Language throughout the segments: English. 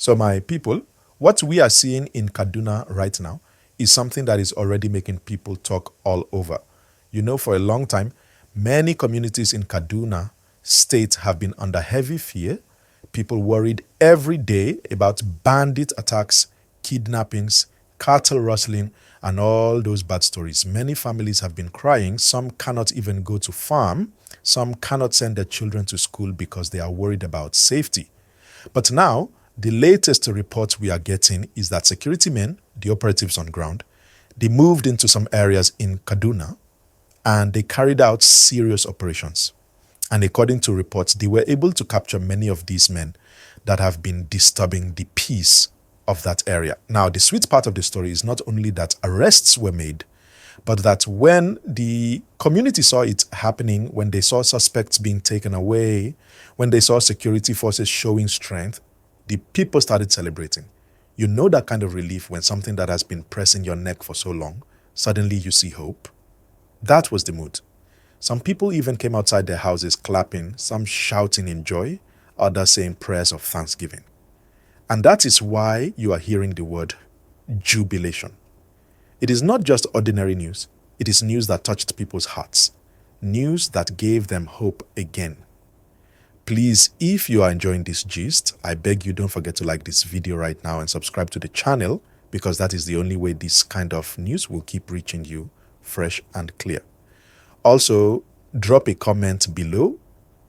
So my people, what we are seeing in Kaduna right now is something that is already making people talk all over. You know, for a long time, many communities in Kaduna state have been under heavy fear. People worried every day about bandit attacks, kidnappings, cattle rustling, and all those bad stories. Many families have been crying. Some cannot even go to farm. Some cannot send their children to school because they are worried about safety. But now, the latest report we are getting is that security men, the operatives on ground, they moved into some areas in Kaduna and they carried out serious operations. And according to reports, they were able to capture many of these men that have been disturbing the peace of that area. Now, the sweet part of the story is not only that arrests were made, but that when the community saw it happening, when they saw suspects being taken away, when they saw security forces showing strength, the people started celebrating. You know that kind of relief when something that has been pressing your neck for so long, suddenly you see hope. That was the mood. Some people even came outside their houses clapping, some shouting in joy, others saying prayers of thanksgiving. And that is why you are hearing the word jubilation. It is not just ordinary news. It is news that touched people's hearts. News that gave them hope again. Please, if you are enjoying this gist, I beg you don't forget to like this video right now and subscribe to the channel, because that is the only way this kind of news will keep reaching you fresh and clear. Also, drop a comment below.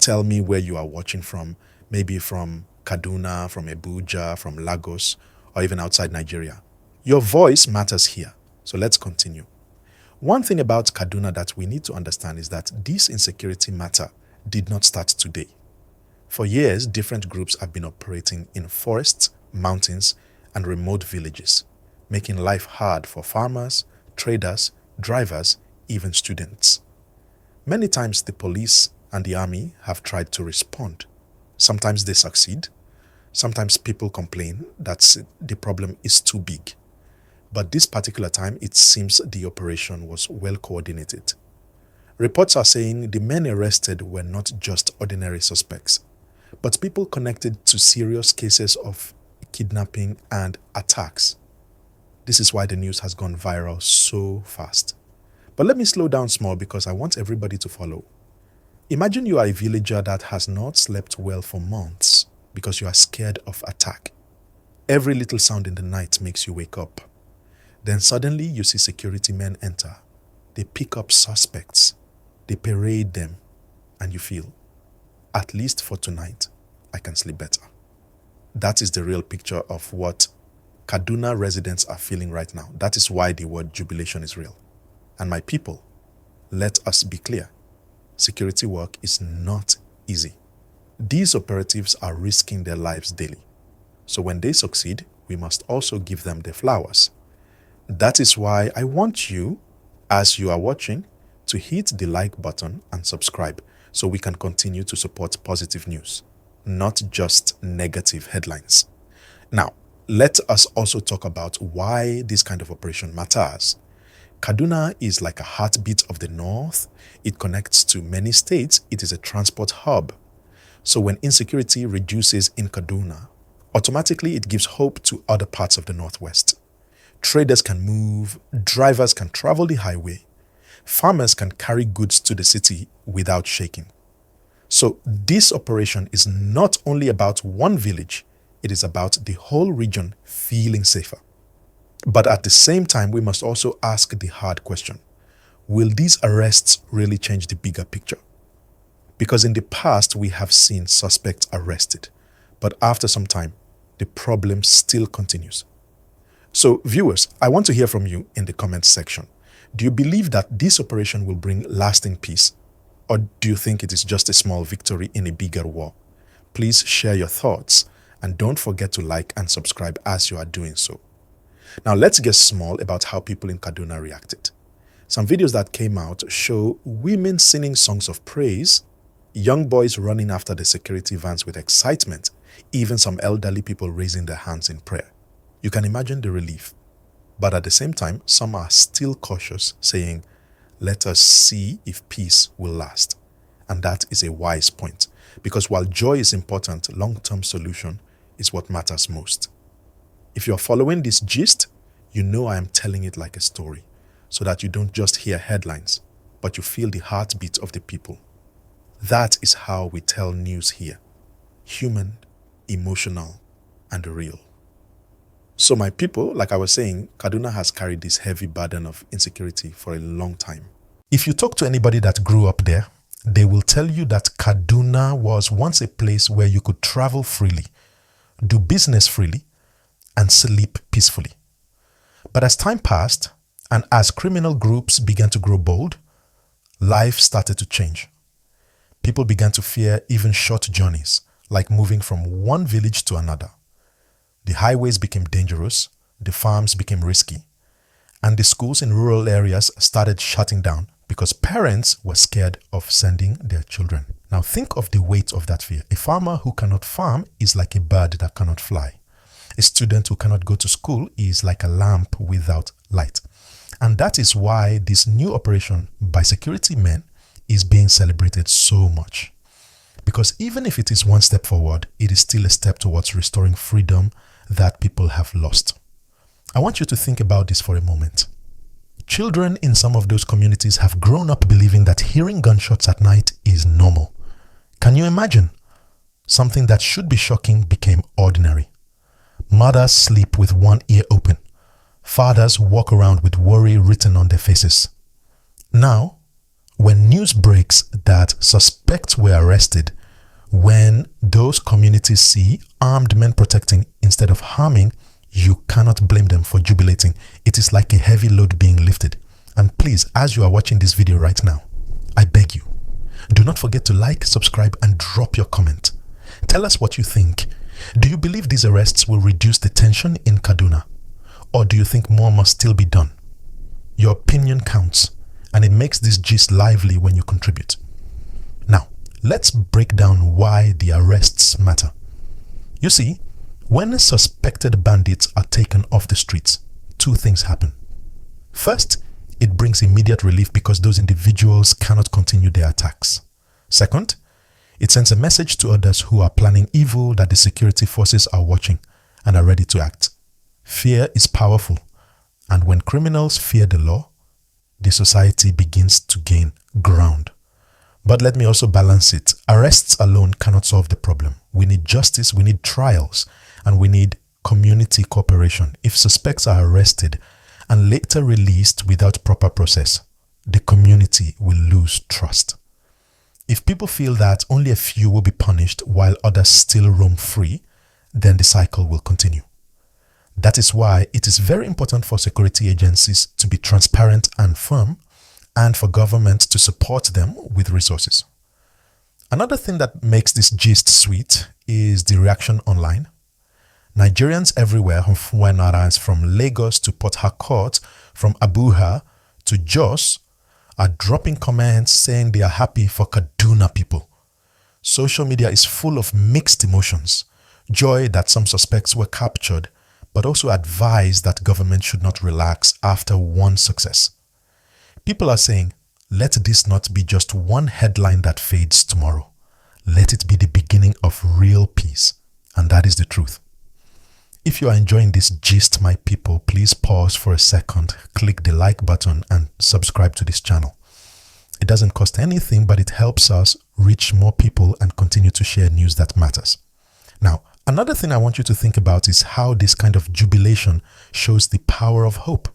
Tell me where you are watching from, maybe from Kaduna, from Abuja, from Lagos, or even outside Nigeria. Your voice matters here, so let's continue. One thing about Kaduna that we need to understand is that this insecurity matter did not start today. For years, different groups have been operating in forests, mountains, and remote villages, making life hard for farmers, traders, drivers, even students. Many times the police and the army have tried to respond. Sometimes they succeed. Sometimes people complain that the problem is too big. But this particular time, it seems the operation was well coordinated. Reports are saying the men arrested were not just ordinary suspects, but people connected to serious cases of kidnapping and attacks. This is why the news has gone viral so fast. But let me slow down small because I want everybody to follow. Imagine you are a villager that has not slept well for months because you are scared of attack. Every little sound in the night makes you wake up. Then suddenly you see security men enter. They pick up suspects. They parade them. And you feel, at least for tonight, I can sleep better. That is the real picture of what Kaduna residents are feeling right now. That is why the word jubilation is real. And my people, let us be clear. Security work is not easy. These operatives are risking their lives daily. So when they succeed, we must also give them their flowers. That is why I want you, as you are watching, to hit the like button and subscribe so we can continue to support positive news, not just negative headlines. Now, let us also talk about why this kind of operation matters. Kaduna is like a heartbeat of the north. It connects to many states. It is a transport hub. So when insecurity reduces in Kaduna, automatically it gives hope to other parts of the northwest. Traders can move, drivers can travel the highway, farmers can carry goods to the city without shaking. So this operation is not only about one village, it is about the whole region feeling safer. But at the same time, we must also ask the hard question. Will these arrests really change the bigger picture? Because in the past, we have seen suspects arrested, but after some time, the problem still continues. So viewers, I want to hear from you in the comments section. Do you believe that this operation will bring lasting peace? Or do you think it is just a small victory in a bigger war? Please share your thoughts and don't forget to like and subscribe as you are doing so. Now let's get small about how people in Kaduna reacted. Some videos that came out show women singing songs of praise, young boys running after the security vans with excitement, even some elderly people raising their hands in prayer. You can imagine the relief. But at the same time, some are still cautious, saying, let us see if peace will last. And that is a wise point, because while joy is important, long-term solution is what matters most. If you're following this gist, you know I am telling it like a story, so that you don't just hear headlines, but you feel the heartbeat of the people. That is how we tell news here. Human, emotional, and real. So my people, like I was saying, Kaduna has carried this heavy burden of insecurity for a long time. If you talk to anybody that grew up there, they will tell you that Kaduna was once a place where you could travel freely, do business freely, and sleep peacefully. But as time passed, and as criminal groups began to grow bold, life started to change. People began to fear even short journeys, like moving from one village to another. The highways became dangerous, the farms became risky, and the schools in rural areas started shutting down because parents were scared of sending their children. Now think of the weight of that fear. A farmer who cannot farm is like a bird that cannot fly. A student who cannot go to school is like a lamp without light. And that is why this new operation by security men is being celebrated so much. Because even if it is one step forward, it is still a step towards restoring freedom that people have lost. I want you to think about this for a moment. Children in some of those communities have grown up believing that hearing gunshots at night is normal. Can you imagine? Something that should be shocking became ordinary. Mothers sleep with one ear open. Fathers walk around with worry written on their faces. Now, when news breaks that suspects were arrested, when those communities see armed men protecting instead of harming, you cannot blame them for jubilating. It is like a heavy load being lifted. And please, as you are watching this video right now, I beg you, do not forget to like, subscribe, and drop your comment. Tell us what you think. Do you believe these arrests will reduce the tension in Kaduna? Or do you think more must still be done? Your opinion counts, and it makes this gist lively when you contribute. Now, let's break down why the arrests matter. You see, when suspected bandits are taken off the streets, two things happen. First, it brings immediate relief because those individuals cannot continue their attacks. Second, it sends a message to others who are planning evil that the security forces are watching and are ready to act. Fear is powerful, and when criminals fear the law, the society begins to gain ground. But let me also balance it. Arrests alone cannot solve the problem. We need justice, we need trials, and we need community cooperation. If suspects are arrested and later released without proper process, the community will lose trust. If people feel that only a few will be punished while others still roam free, then the cycle will continue. That is why it is very important for security agencies to be transparent and firm, and for government to support them with resources. Another thing that makes this gist sweet is the reaction online. Nigerians everywhere from Lagos to Port Harcourt, from Abuja to Jos, are dropping comments saying they are happy for Kaduna people. Social media is full of mixed emotions. Joy that some suspects were captured, but also advise that government should not relax after one success. People are saying, let this not be just one headline that fades tomorrow. Let it be the beginning of real peace. And that is the truth. If you are enjoying this gist, my people, please pause for a second, click the like button and subscribe to this channel. It doesn't cost anything, but it helps us reach more people and continue to share news that matters. Now, another thing I want you to think about is how this kind of jubilation shows the power of hope.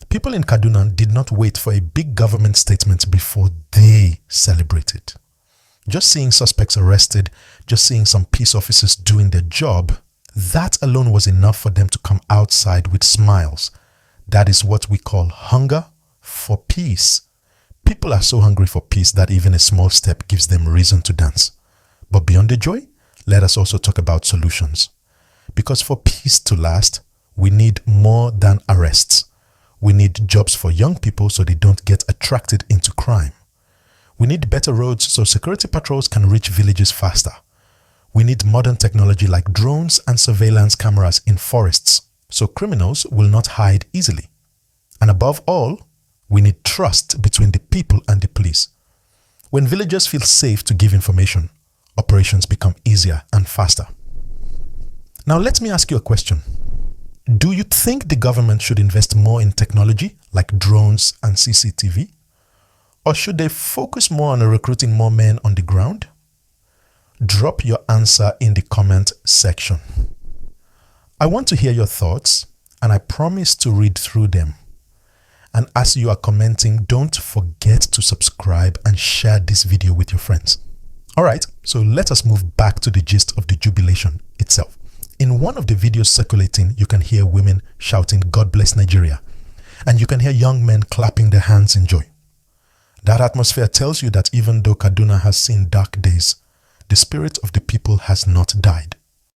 People in Kaduna did not wait for a big government statement before they celebrated. Just seeing suspects arrested, just seeing some peace officers doing their job, that alone was enough for them to come outside with smiles. That is what we call hunger for peace. People are so hungry for peace that even a small step gives them reason to dance. But beyond the joy, let us also talk about solutions. Because for peace to last, we need more than arrests. We need jobs for young people so they don't get attracted into crime. We need better roads so security patrols can reach villages faster. We need modern technology like drones and surveillance cameras in forests so criminals will not hide easily. And above all, we need trust between the people and the police. When villagers feel safe to give information, operations become easier and faster. Now, let me ask you a question. Do you think the government should invest more in technology like drones and CCTV? Or should they focus more on recruiting more men on the ground? Drop your answer in the comment section. I want to hear your thoughts, and I promise to read through them. And as you are commenting, don't forget to subscribe and share this video with your friends. Alright, so let us move back to the gist of the jubilation itself. In one of the videos circulating, you can hear women shouting, "God bless Nigeria," and you can hear young men clapping their hands in joy. That atmosphere tells you that even though Kaduna has seen dark days, the spirit of the people has not died.